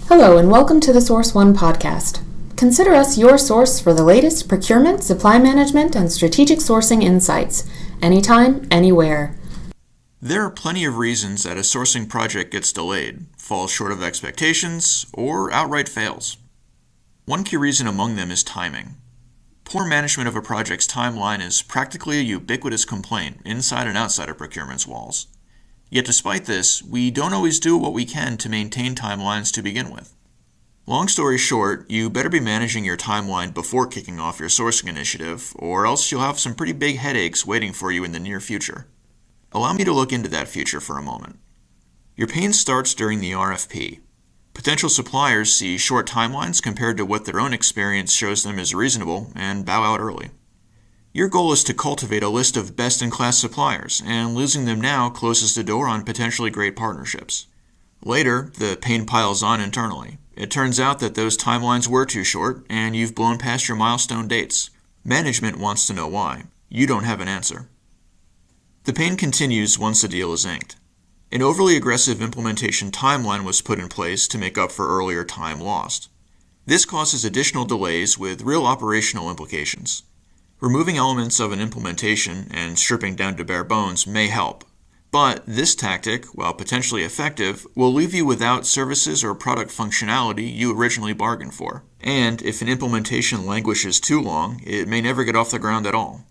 Hello and welcome to the Source One podcast. Consider us your source for the latest procurement, supply management, and strategic sourcing insights, anytime, anywhere. There are plenty of reasons that a sourcing project gets delayed, falls short of expectations, or outright fails. One key reason among them is timing. Poor management of a project's timeline is practically a ubiquitous complaint inside and outside of procurement's walls. Yet despite this, we don't always do what we can to maintain timelines to begin with. Long story short, you better be managing your timeline before kicking off your sourcing initiative, or else you'll have some pretty big headaches waiting for you in the near future. Allow me to look into that future for a moment. Your pain starts during the RFP. Potential suppliers see short timelines compared to what their own experience shows them is reasonable and bow out early. Your goal is to cultivate a list of best-in-class suppliers, and losing them now closes the door on potentially great partnerships. Later, the pain piles on internally. It turns out that those timelines were too short, and you've blown past your milestone dates. Management wants to know why. You don't have an answer. The pain continues once the deal is inked. An overly aggressive implementation timeline was put in place to make up for earlier time lost. This causes additional delays with real operational implications. Removing elements of an implementation and stripping down to bare bones may help, but this tactic, while potentially effective, will leave you without services or product functionality you originally bargained for. And if an implementation languishes too long, it may never get off the ground at all.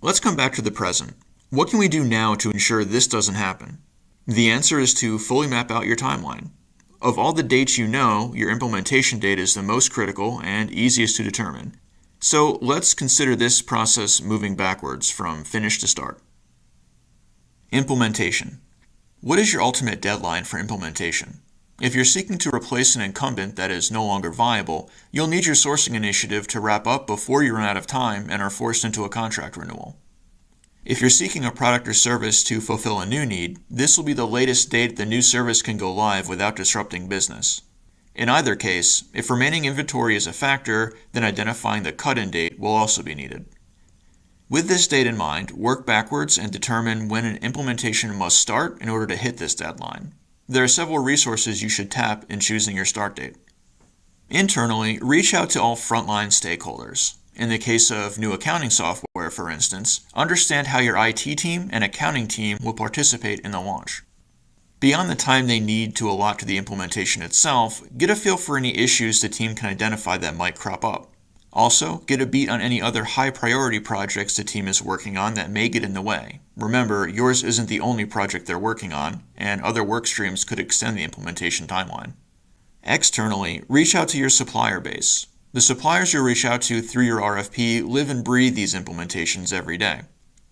Let's come back to the present. What can we do now to ensure this doesn't happen? The answer is to fully map out your timeline. Of all the dates you know, your implementation date is the most critical and easiest to determine. So let's consider this process moving backwards from finish to start. Implementation. What is your ultimate deadline for implementation? If you're seeking to replace an incumbent that is no longer viable, you'll need your sourcing initiative to wrap up before you run out of time and are forced into a contract renewal. If you're seeking a product or service to fulfill a new need, this will be the latest date the new service can go live without disrupting business. In either case, if remaining inventory is a factor, then identifying the cut-in date will also be needed. With this date in mind, work backwards and determine when an implementation must start in order to hit this deadline. There are several resources you should tap in choosing your start date. Internally, reach out to all frontline stakeholders. In the case of new accounting software, for instance, understand how your IT team and accounting team will participate in the launch. Beyond the time they need to allot to the implementation itself, get a feel for any issues the team can identify that might crop up. Also, get a beat on any other high-priority projects the team is working on that may get in the way. Remember, yours isn't the only project they're working on, and other work streams could extend the implementation timeline. Externally, reach out to your supplier base. The suppliers you'll reach out to through your RFP live and breathe these implementations every day.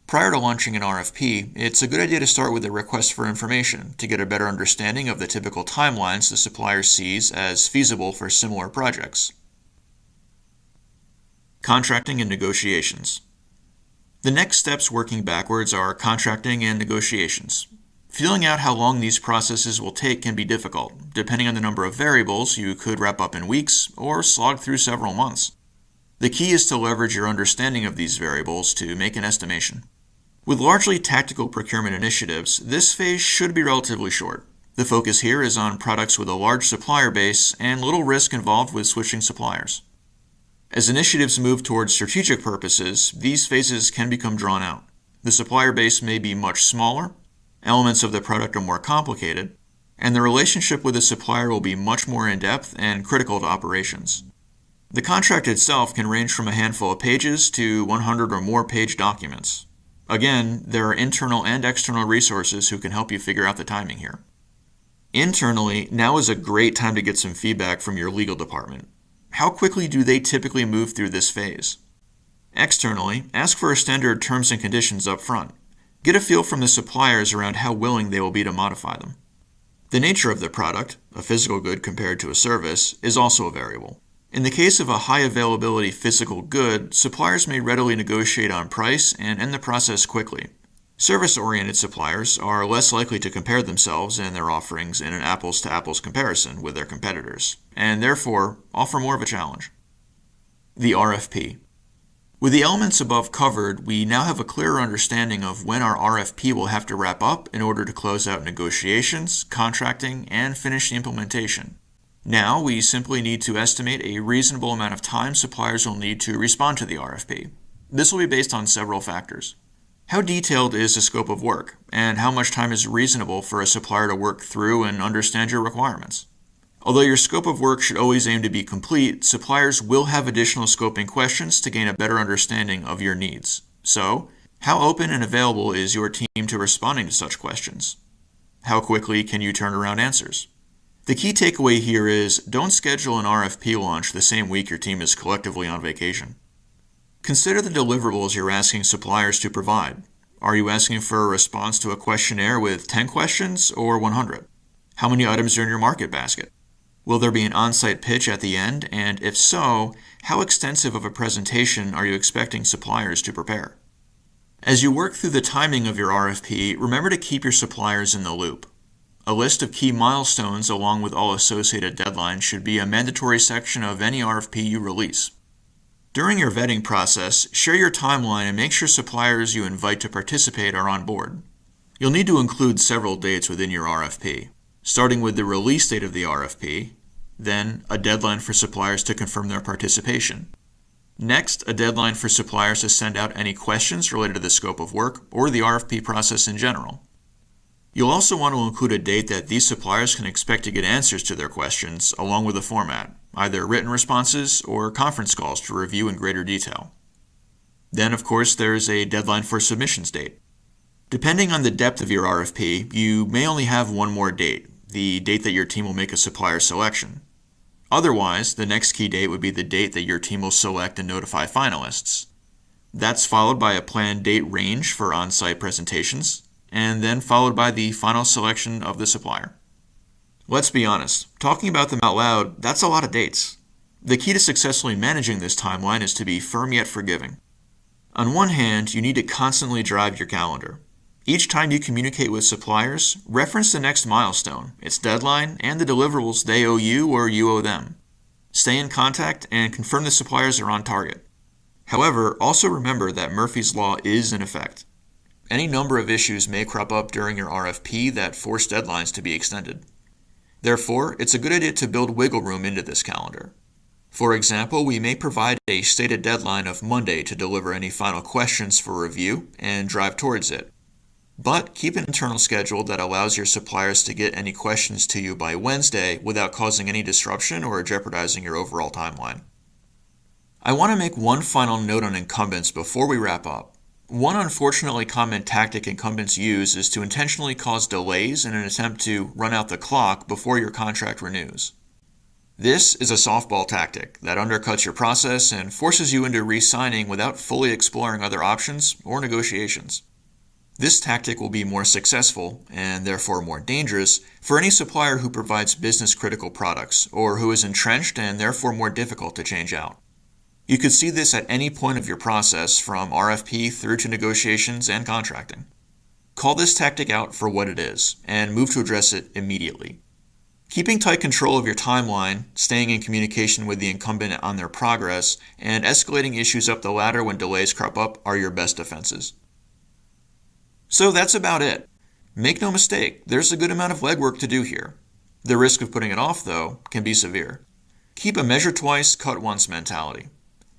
Prior to launching an RFP, it's a good idea to start with a request for information to get a better understanding of the typical timelines the supplier sees as feasible for similar projects. Contracting and negotiations. The next steps working backwards are contracting and negotiations. Feeling out how long these processes will take can be difficult. Depending on the number of variables, you could wrap up in weeks or slog through several months. The key is to leverage your understanding of these variables to make an estimation. With largely tactical procurement initiatives, this phase should be relatively short. The focus here is on products with a large supplier base and little risk involved with switching suppliers. As initiatives move towards strategic purposes, these phases can become drawn out. The supplier base may be much smaller, elements of the product are more complicated, and the relationship with the supplier will be much more in-depth and critical to operations. The contract itself can range from a handful of pages to 100 or more page documents. Again, there are internal and external resources who can help you figure out the timing here. Internally, now is a great time to get some feedback from your legal department. How quickly do they typically move through this phase? Externally, ask for standard terms and conditions up front. Get a feel from the suppliers around how willing they will be to modify them. The nature of the product, a physical good compared to a service, is also a variable. In the case of a high availability physical good, suppliers may readily negotiate on price and end the process quickly. Service-oriented suppliers are less likely to compare themselves and their offerings in an apples-to-apples comparison with their competitors, and therefore offer more of a challenge. The RFP. With the elements above covered, we now have a clearer understanding of when our RFP will have to wrap up in order to close out negotiations, contracting, and finish the implementation. Now we simply need to estimate a reasonable amount of time suppliers will need to respond to the RFP. This will be based on several factors. How detailed is the scope of work, and how much time is reasonable for a supplier to work through and understand your requirements? Although your scope of work should always aim to be complete, suppliers will have additional scoping questions to gain a better understanding of your needs. So, how open and available is your team to responding to such questions? How quickly can you turn around answers? The key takeaway here is don't schedule an RFP launch the same week your team is collectively on vacation. Consider the deliverables you're asking suppliers to provide. Are you asking for a response to a questionnaire with 10 questions or 100? How many items are in your market basket? Will there be an on-site pitch at the end? And if so, how extensive of a presentation are you expecting suppliers to prepare? As you work through the timing of your RFP, remember to keep your suppliers in the loop. A list of key milestones along with all associated deadlines should be a mandatory section of any RFP you release. During your vetting process, share your timeline and make sure suppliers you invite to participate are on board. You'll need to include several dates within your RFP, starting with the release date of the RFP, then a deadline for suppliers to confirm their participation. Next, a deadline for suppliers to send out any questions related to the scope of work or the RFP process in general. You'll also want to include a date that these suppliers can expect to get answers to their questions along with a format, either written responses or conference calls to review in greater detail. Then, of course, there's a deadline for submissions date. Depending on the depth of your RFP, you may only have one more date, the date that your team will make a supplier selection. Otherwise, the next key date would be the date that your team will select and notify finalists. That's followed by a planned date range for on-site presentations, and then followed by the final selection of the supplier. Let's be honest, talking about them out loud, that's a lot of dates. The key to successfully managing this timeline is to be firm yet forgiving. On one hand, you need to constantly drive your calendar. Each time you communicate with suppliers, reference the next milestone, its deadline, and the deliverables they owe you or you owe them. Stay in contact and confirm the suppliers are on target. However, also remember that Murphy's Law is in effect. Any number of issues may crop up during your RFP that force deadlines to be extended. Therefore, it's a good idea to build wiggle room into this calendar. For example, we may provide a stated deadline of Monday to deliver any final questions for review and drive towards it. But keep an internal schedule that allows your suppliers to get any questions to you by Wednesday without causing any disruption or jeopardizing your overall timeline. I want to make one final note on incumbents before we wrap up. One unfortunately common tactic incumbents use is to intentionally cause delays in an attempt to run out the clock before your contract renews. This is a softball tactic that undercuts your process and forces you into re-signing without fully exploring other options or negotiations. This tactic will be more successful, and therefore more dangerous, for any supplier who provides business-critical products or who is entrenched and therefore more difficult to change out. You could see this at any point of your process, from RFP through to negotiations and contracting. Call this tactic out for what it is, and move to address it immediately. Keeping tight control of your timeline, staying in communication with the incumbent on their progress, and escalating issues up the ladder when delays crop up are your best defenses. So that's about it. Make no mistake, there's a good amount of legwork to do here. The risk of putting it off, though, can be severe. Keep a measure twice, cut once mentality.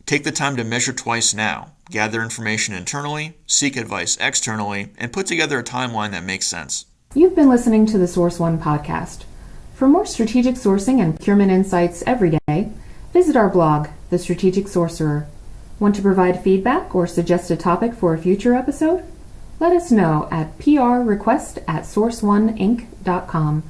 Take the time to measure twice now, gather information internally, seek advice externally, and put together a timeline that makes sense. You've been listening to the Source One podcast. For more strategic sourcing and procurement insights every day, visit our blog, The Strategic Sorcerer. Want to provide feedback or suggest a topic for a future episode? Let us know at prrequest@sourceoneinc.com.